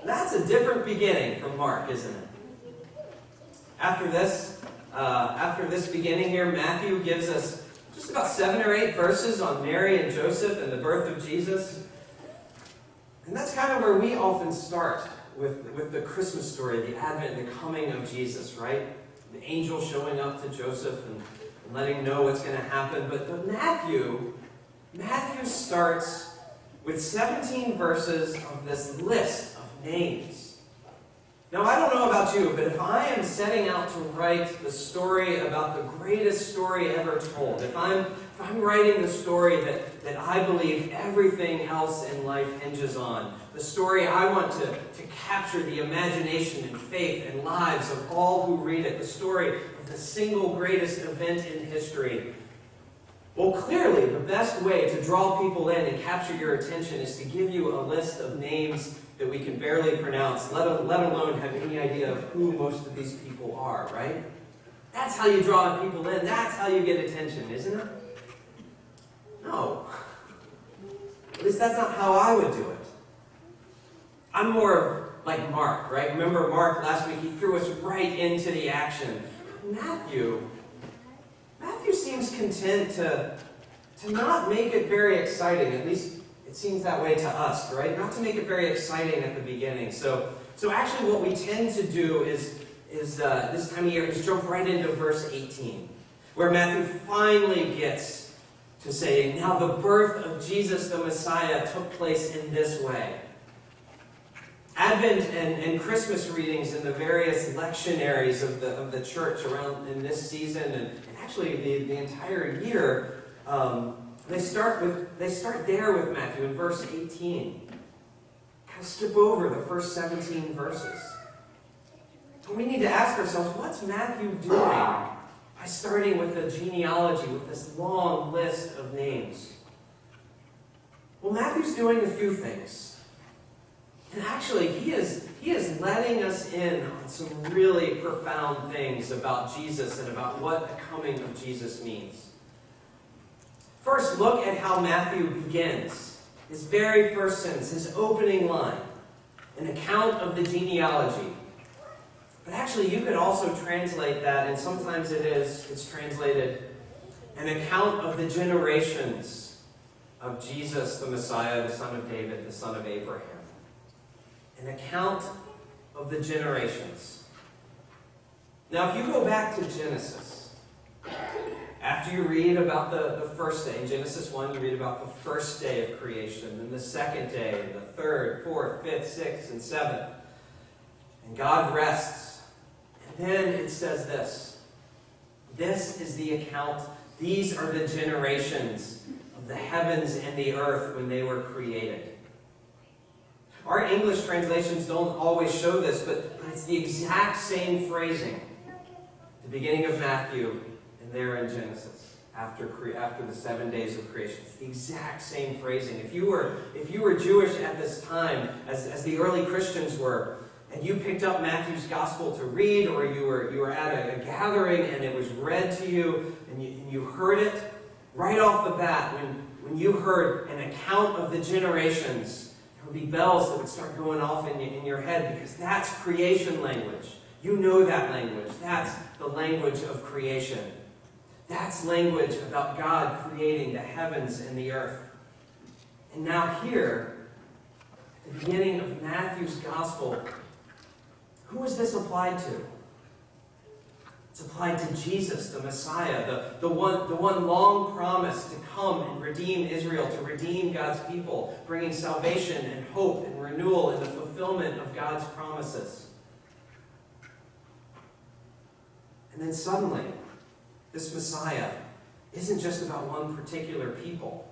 That's a different beginning from Mark, isn't it? After this beginning here, Matthew gives us just about 7 or 8 verses on Mary and Joseph and the birth of Jesus. And that's kind of where we often start with the Christmas story, the Advent, the coming of Jesus, right? The angel showing up to Joseph and letting him know what's going to happen. But Matthew starts with 17 verses of this list of names. Now, I don't know about you, but if I am setting out to write the story about the greatest story ever told, if I'm writing the story that I believe everything else in life hinges on, the story I want to capture the imagination and faith and lives of all who read it, the story of the single greatest event in history, well, clearly the best way to draw people in and capture your attention is to give you a list of names that we can barely pronounce, let alone have any idea of who most of these people are, right? That's how you draw people in. That's how you get attention, isn't it? No. At least that's not how I would do it. I'm more like Mark, right? Remember Mark last week? He threw us right into the action. Matthew seems content to not make it very exciting. At least it seems that way to us, right? Not to make it very exciting at the beginning. So actually what we tend to do is this time of year is jump right into verse 18, where Matthew finally gets to saying, now the birth of Jesus the Messiah took place in this way. Advent and Christmas readings in the various lectionaries of the church around in this season and actually the entire year, they start there with Matthew in verse 18. Kind of skip over the first 17 verses. And we need to ask ourselves, what's Matthew doing by starting with a genealogy, with this long list of names? Well, Matthew's doing a few things. And actually, he is letting us in on some really profound things about Jesus and about what the coming of Jesus means. First, look at how Matthew begins. His very first sentence, his opening line, an account of the genealogy. But actually, you could also translate that, and sometimes it's translated, an account of the generations of Jesus, the Messiah, the son of David, the son of Abraham. An account of the generations. Now, if you go back to Genesis, after you read about the first day, in Genesis 1, you read about the first day of creation, and the second day, and the third, fourth, fifth, sixth, and seventh. And God rests. And then it says this. This is the account. These are the generations of the heavens and the earth when they were created. Our English translations don't always show this, but it's the exact same phrasing at the beginning of Matthew and there in Genesis after the 7 days of creation. It's the exact same phrasing. If you were Jewish at this time, as the early Christians were, and you picked up Matthew's gospel to read, or you were at a gathering and it was read to you, and you heard it, right off the bat, when you heard an account of the generations, there would be bells that would start going off in your head, because that's creation language. You know that language. That's the language of creation. That's language about God creating the heavens and the earth. And now here, at the beginning of Matthew's gospel, who is this applied to? It's applied to Jesus, the Messiah, the one long promised to come and redeem Israel, to redeem God's people, bringing salvation and hope and renewal and the fulfillment of God's promises. And then suddenly, this Messiah isn't just about one particular people,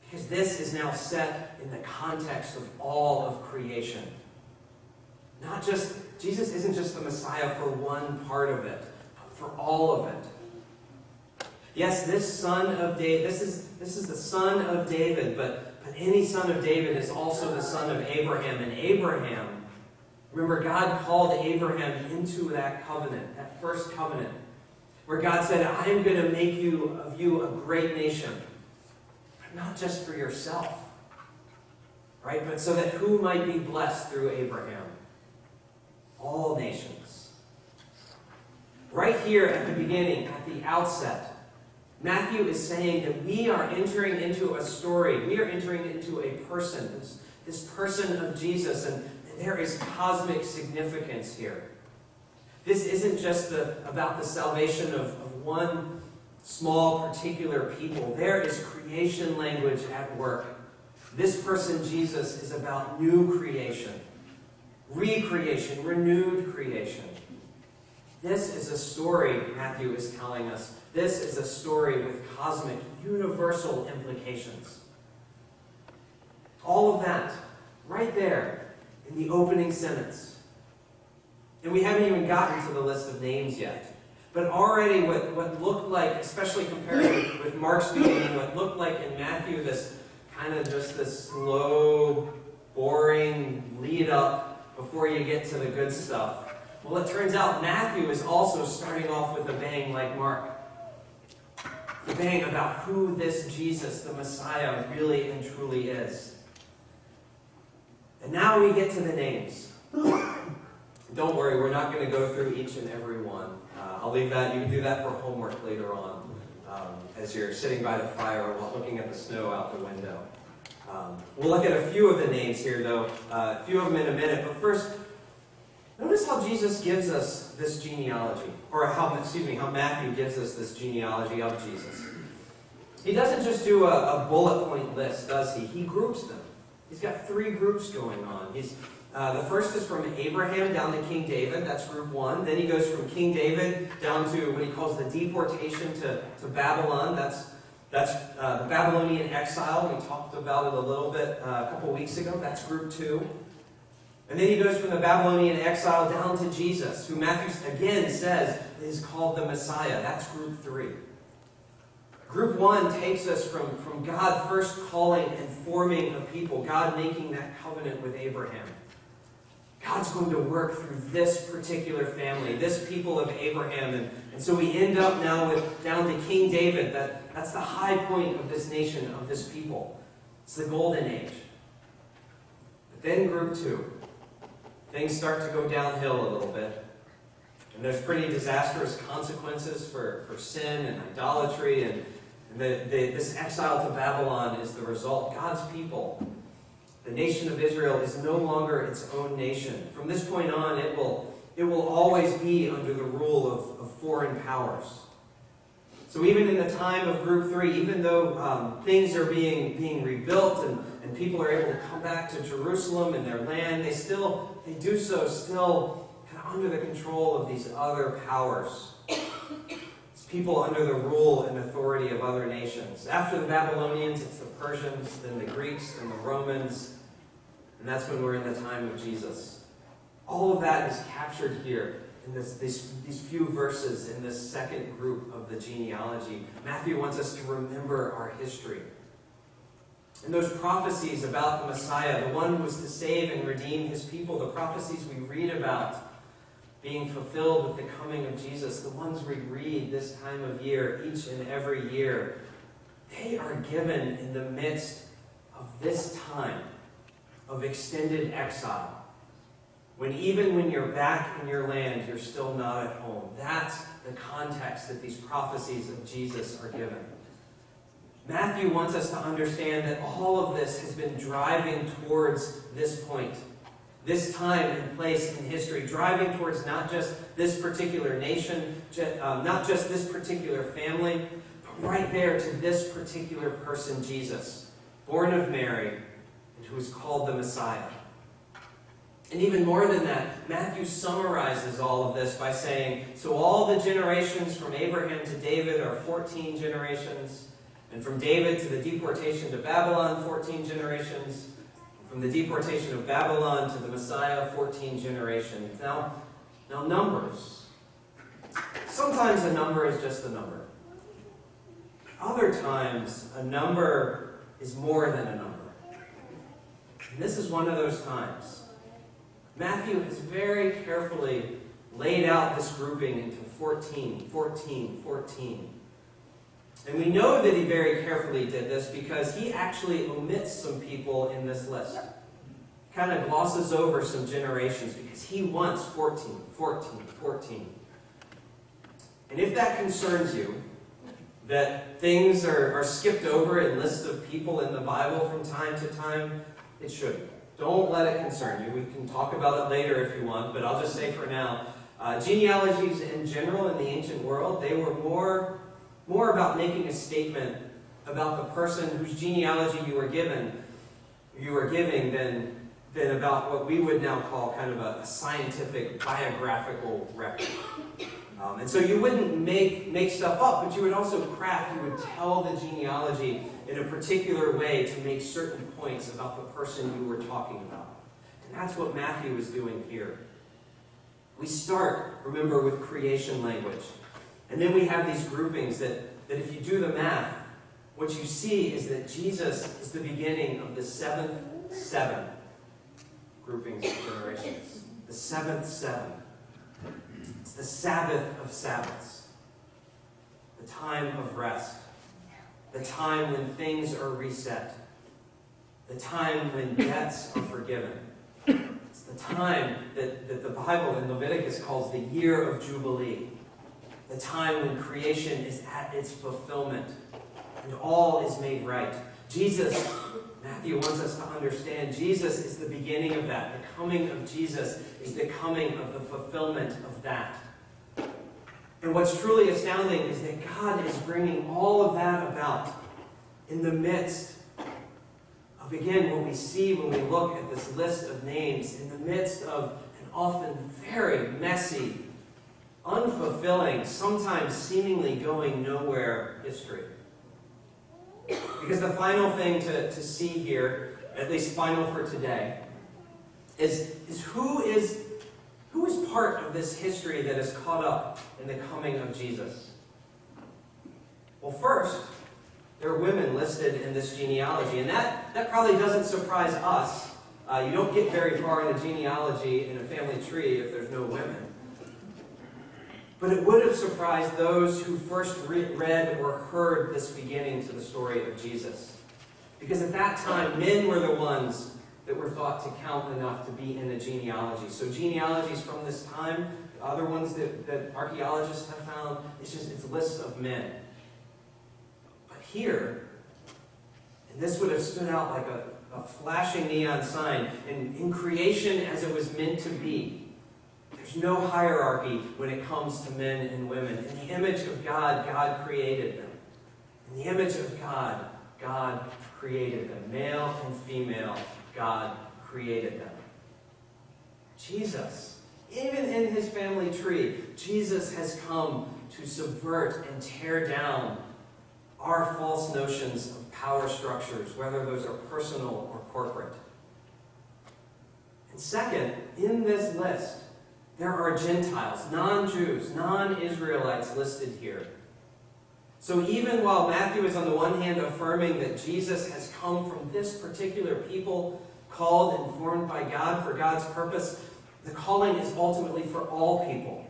because this is now set in the context of all of creation. Jesus isn't just the Messiah for one part of it, but for all of it. Yes, this son of David, this is the son of David, but any son of David is also the son of Abraham. And Abraham, remember, God called Abraham into that covenant, that first covenant, where God said, I am going to make of you a great nation, but not just for yourself. right? But so that who might be blessed through Abraham? All nations. Right here at the beginning, at the outset, Matthew is saying that we are entering into a story. We are entering into a person, this person of Jesus, and there is cosmic significance here. This isn't just about the salvation of one small particular people. There is creation language at work. This person, Jesus, is about new creation, recreation, renewed creation. This is a story, Matthew is telling us. This is a story with cosmic, universal implications. All of that, right there, in the opening sentence. And we haven't even gotten to the list of names yet. But already what looked like, especially compared with Mark's beginning, what looked like in Matthew, this kind of just this slow, boring lead up before you get to the good stuff. Well, it turns out Matthew is also starting off with a bang like Mark. The bang about who this Jesus, the Messiah, really and truly is. And now we get to the names. Don't worry, we're not going to go through each and every one. I'll leave that. You can do that for homework later on as you're sitting by the fire while looking at the snow out the window. We'll look at a few of the names here, though. A few of them in a minute. But first, notice how Jesus gives us this genealogy. Or how Matthew gives us this genealogy of Jesus. He doesn't just do a bullet point list, does he? He groups them. He's got three groups going on. The first is from Abraham down to King David. That's group one. Then he goes from King David down to what he calls the deportation to Babylon. That's the Babylonian exile. We talked about it a little bit a couple weeks ago. That's group two. And then he goes from the Babylonian exile down to Jesus, who Matthew again says is called the Messiah. That's group three. Group one takes us from God first calling and forming a people, God making that covenant with Abraham. God's going to work through this particular family, this people of Abraham. And so we end up now down to King David. That's the high point of this nation, of this people. It's the golden age. But then group two. Things start to go downhill a little bit. And there's pretty disastrous consequences for sin and idolatry. And this exile to Babylon is the result. God's people, the nation of Israel, is no longer its own nation. From this point on, it will always be under the rule of foreign powers. So even in the time of group three, even though things are being rebuilt and people are able to come back to Jerusalem and their land, they do so still kind of under the control of these other powers. It's people under the rule and authority of other nations. After the Babylonians, it's the Persians, then the Greeks, then the Romans, and that's when we're in the time of Jesus. All of that is captured here in these few verses in this second group of the genealogy. Matthew wants us to remember our history. And those prophecies about the Messiah, the one who was to save and redeem his people, the prophecies we read about being fulfilled with the coming of Jesus, the ones we read this time of year, each and every year, they are given in the midst of this time of extended exile. Even when you're back in your land, you're still not at home. That's the context that these prophecies of Jesus are given. Matthew wants us to understand that all of this has been driving towards this point, this time and place in history, driving towards not just this particular nation, not just this particular family, but right there to this particular person, Jesus, born of Mary, and who is called the Messiah. And even more than that, Matthew summarizes all of this by saying, so all the generations from Abraham to David are 14 generations, and from David to the deportation to Babylon, 14 generations, and from the deportation of Babylon to the Messiah, 14 generations. Now numbers. Sometimes a number is just a number. Other times, a number is more than a number. And this is one of those times. Matthew has very carefully laid out this grouping into 14, 14, 14. And we know that he very carefully did this because he actually omits some people in this list. Kind of glosses over some generations because he wants 14, 14, 14. And if that concerns you, that things are skipped over in lists of people in the Bible from time to time, it shouldn't. Don't let it concern you. We can talk about it later if you want, but I'll just say for now, genealogies in general in the ancient world, they were more about making a statement about the person whose genealogy you were giving than about what we would now call kind of a scientific biographical record. And so you wouldn't make stuff up, but you would also you would tell the genealogy in a particular way to make certain points about the person you were talking about. And that's what Matthew is doing here. We start, remember, with creation language. And then we have these groupings that if you do the math, what you see is that Jesus is the beginning of the seventh seven groupings of generations. The seventh seven. It's the Sabbath of Sabbaths. The time of rest. The time when things are reset. The time when debts are forgiven. It's the time that the Bible in Leviticus calls the year of Jubilee. The time when creation is at its fulfillment and all is made right. Jesus, Matthew wants us to understand, Jesus is the beginning of that. The coming of Jesus is the coming of the fulfillment of that. And what's truly astounding is that God is bringing all of that about in the midst of, again, what we see when we look at this list of names, in the midst of an often very messy, unfulfilling, sometimes seemingly going nowhere history. Because the final thing to see here, at least final for today, is who is part of this history that is caught up in the coming of Jesus? Well, first, there are women listed in this genealogy, and that probably doesn't surprise us. You don't get very far in a genealogy in a family tree if there's no women. But it would have surprised those who first read or heard this beginning to the story of Jesus. Because at that time, men were the ones that were thought to count enough to be in a genealogy. So genealogies from this time, other ones that archaeologists have found, it's lists of men. But here, and this would have stood out like a flashing neon sign, and in creation as it was meant to be, there's no hierarchy when it comes to men and women. In the image of God, God created them. In the image of God, God created them. Male and female, God created them. Jesus, even in his family tree, Jesus has come to subvert and tear down our false notions of power structures, whether those are personal or corporate. And second, in this list, there are Gentiles, non-Jews, non-Israelites listed here. So even while Matthew is on the one hand affirming that Jesus has come from this particular people, called and formed by God for God's purpose, the calling is ultimately for all people.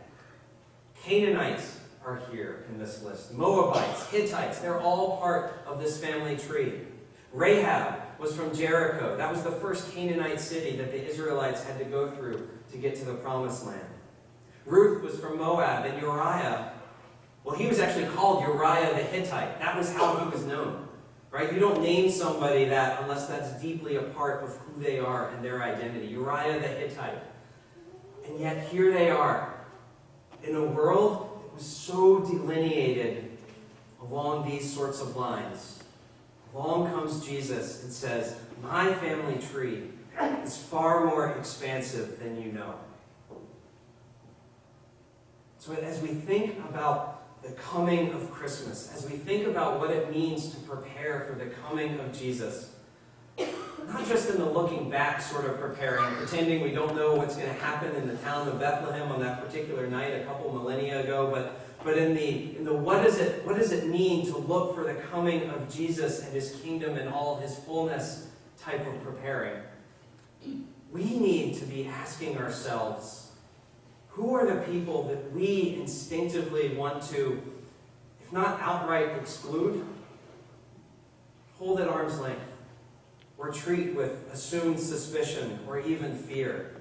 Canaanites are here in this list. Moabites, Hittites, they're all part of this family tree. Rahab was from Jericho. That was the first Canaanite city that the Israelites had to go through to get to the promised land. Ruth was from Moab, and Uriah, well, he was actually called Uriah the Hittite. That was how he was known. Right? You don't name somebody that unless that's deeply a part of who they are and their identity. Uriah the Hittite. And yet here they are in a world that was so delineated along these sorts of lines. Along comes Jesus and says, my family tree is far more expansive than you know. So as we think about the coming of Christmas, as we think about what it means to prepare for the coming of Jesus, not just in the looking back sort of preparing, pretending we don't know what's going to happen in the town of Bethlehem on that particular night a couple millennia ago, but in the what does it mean to look for the coming of Jesus and his kingdom in all his fullness type of preparing. We need to be asking ourselves, who are the people that we instinctively want to, if not outright exclude, hold at arm's length, or treat with assumed suspicion or even fear.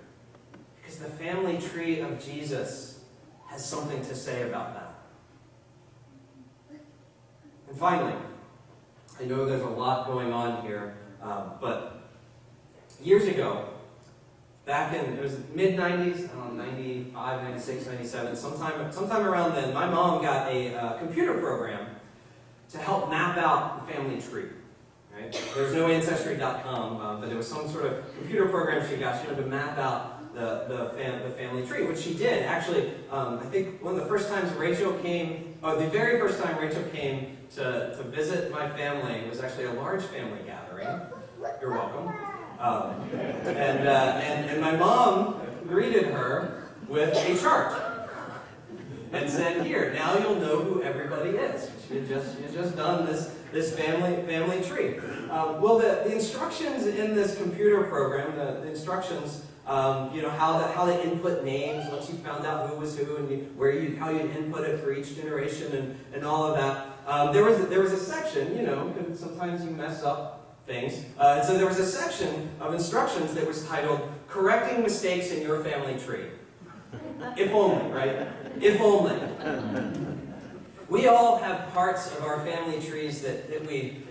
Because the family tree of Jesus has something to say about that. And finally, I know there's a lot going on here, but years ago, back in, it was mid-90s, I don't know, 95, 96, 97, sometime around then, my mom got a computer program to help map out the family tree. Right? There was no Ancestry.com, but it was some sort of computer program she got, to map out the family tree, which she did. Actually, I think one of the first times Rachel came, the very first time Rachel came to visit my family was actually a large family gathering. You're welcome. And my mom greeted her with a chart and said, "Here, now you'll know who everybody is." She had just done this family tree. Well, the instructions in this computer program, the instructions, how to input names once you found out who was who and how you'd input it for each generation and all of that. There was a section, because sometimes you mess up things. So there was a section of instructions that was titled "Correcting Mistakes in Your Family Tree." If only, right? If only. We all have parts of our family trees that we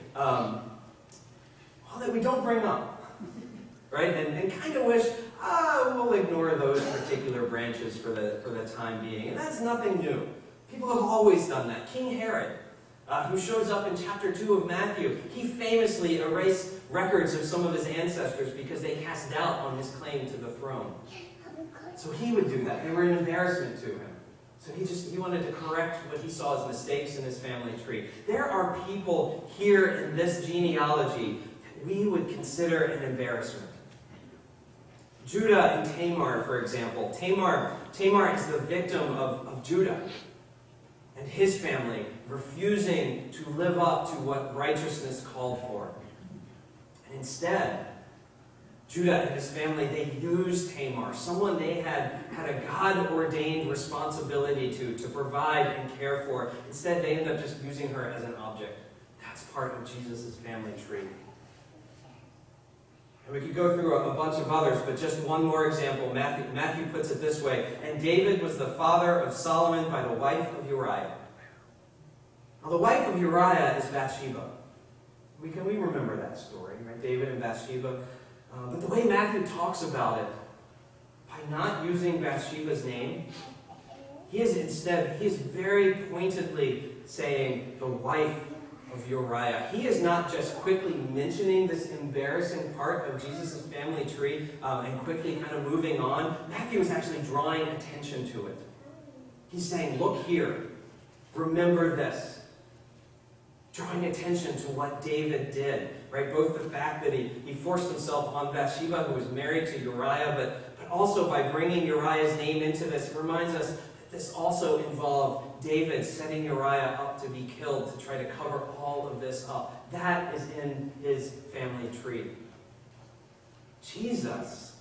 don't bring up, right? And kind of wish, we'll ignore those particular branches for the time being. And that's nothing new. People have always done that. King Herod, who shows up in chapter 2 of Matthew, he famously erased records of some of his ancestors because they cast doubt on his claim to the throne. So he would do that. They were an embarrassment to him. So he wanted to correct what he saw as mistakes in his family tree. There are people here in this genealogy that we would consider an embarrassment. Judah and Tamar, for example. Tamar is the victim of Judah and his family refusing to live up to what righteousness called for. And instead, Judah and his family, they used Tamar, someone they had a God-ordained responsibility to provide and care for. Instead, they ended up just using her as an object. That's part of Jesus' family tree. And we could go through a bunch of others, but just one more example. Matthew puts it this way: "And David was the father of Solomon by the wife of Uriah." Now, the wife of Uriah is Bathsheba. We remember that story, right? David and Bathsheba. But the way Matthew talks about it, by not using Bathsheba's name, he is very pointedly saying the wife of Uriah. He is not just quickly mentioning this embarrassing part of Jesus' family tree and quickly kind of moving on. Matthew is actually drawing attention to it. He's saying, look here, remember this. Drawing attention to what David did, right? Both the fact that he forced himself on Bathsheba, who was married to Uriah, but also by bringing Uriah's name into this, it reminds us that this also involved David setting Uriah up to be killed to try to cover all of this up. That is in his family tree. Jesus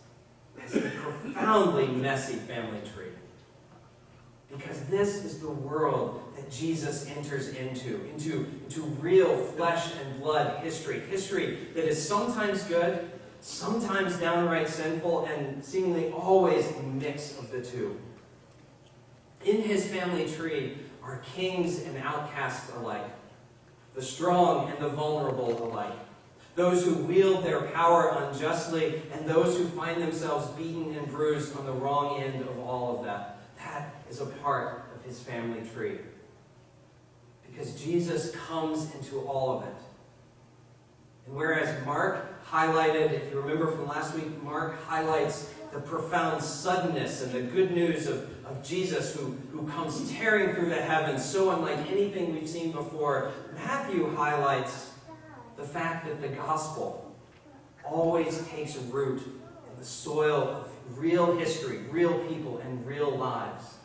has a profoundly messy family tree. Because this is the world that Jesus enters into real flesh and blood history. History that is sometimes good, sometimes downright sinful, and seemingly always a mix of the two. In his family tree are kings and outcasts alike, the strong and the vulnerable alike, those who wield their power unjustly, and those who find themselves beaten and bruised on the wrong end of all of that. That is a part of his family tree. Because Jesus comes into all of it. And whereas Mark highlighted, if you remember from last week, Mark highlights the profound suddenness and the good news of Jesus who comes tearing through the heavens, so unlike anything we've seen before. Matthew highlights the fact that the gospel always takes root in the soil of real history, real people, and real lives.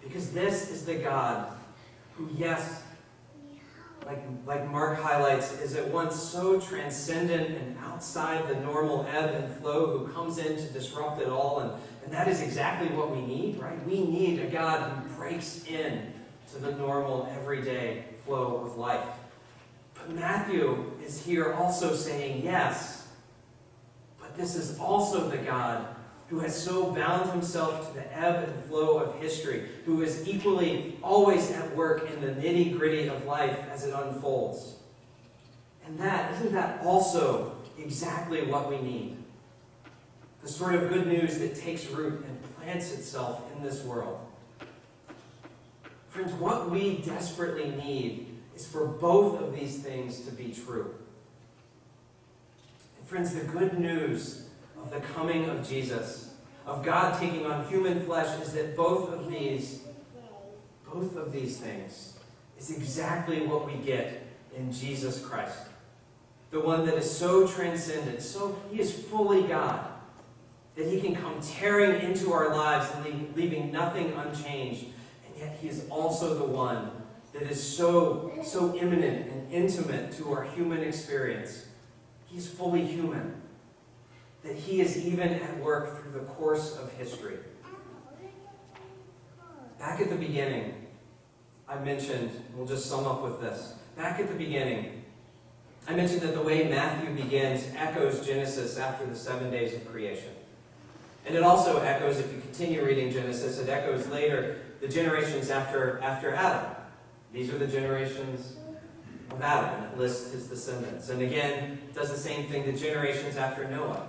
Because this is the God who, yes, like Mark highlights, is at once so transcendent and outside the normal ebb and flow, who comes in to disrupt it all. And that is exactly what we need, right? We need a God who breaks in to the normal, everyday flow of life. But Matthew is here also saying, yes, but this is also the God who has so bound himself to the ebb and flow of history, who is equally always at work in the nitty-gritty of life as it unfolds. And isn't that also exactly what we need? The sort of good news that takes root and plants itself in this world. Friends, what we desperately need is for both of these things to be true. And friends, the good news of the coming of Jesus, of God taking on human flesh, is that both of these things is exactly what we get in Jesus Christ. The one that is so transcendent, he is fully God, that he can come tearing into our lives and leaving nothing unchanged. And yet he is also the one that is so immanent and intimate to our human experience. He's fully human. That he is even at work through the course of history. Back at the beginning, I mentioned, we'll just sum up with this. Back at the beginning, I mentioned that the way Matthew begins echoes Genesis after the 7 days of creation. And it also echoes, if you continue reading Genesis, it echoes later the generations after Adam. These are the generations of Adam, and it lists his descendants. And again, it does the same thing, the generations after Noah.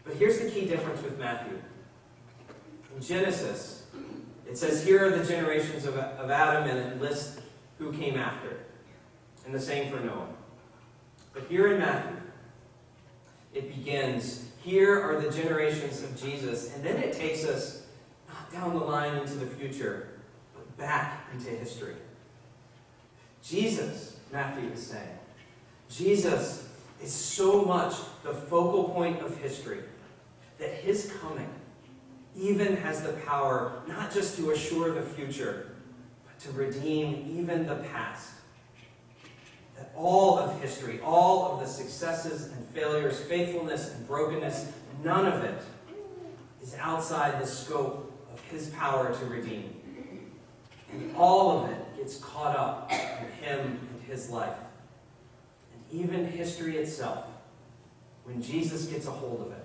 But here's the key difference with Matthew. In Genesis, it says, here are the generations of Adam, and it lists who came after. And the same for Noah. But here in Matthew, it begins, here are the generations of Jesus, and then it takes us not down the line into the future, but back into history. Jesus, Matthew is saying, Jesus is so much the focal point of history that his coming even has the power not just to assure the future, but to redeem even the past. That all of history, all of the successes and failures, faithfulness and brokenness, none of it is outside the scope of his power to redeem. And all of it gets caught up in him and his life. And even history itself, when Jesus gets a hold of it,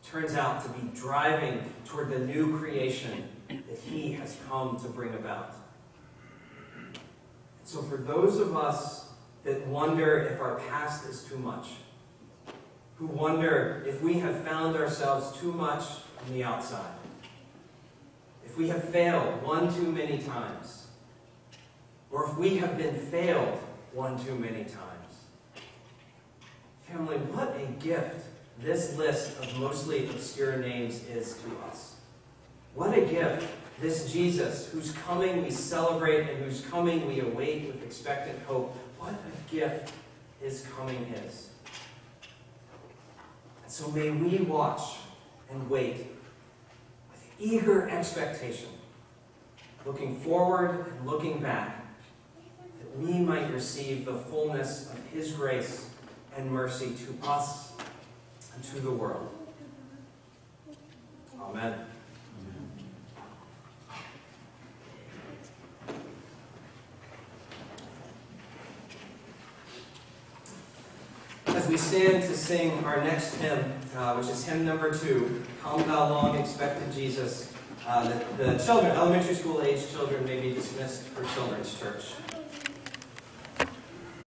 turns out to be driving toward the new creation that he has come to bring about. So for those of us that wonder if our past is too much, who wonder if we have found ourselves too much on the outside, if we have failed one too many times, or if we have been failed one too many times, family, what a gift this list of mostly obscure names is to us. What a gift this Jesus, whose coming we celebrate and whose coming we await with expectant hope. What a gift his coming is. And so may we watch and wait with eager expectation, looking forward and looking back, that we might receive the fullness of his grace and mercy to us and to the world. Amen. As we stand to sing our next hymn, which is hymn number 2, Come Thou Long Expected Jesus, the children, elementary school age children, may be dismissed for Children's Church.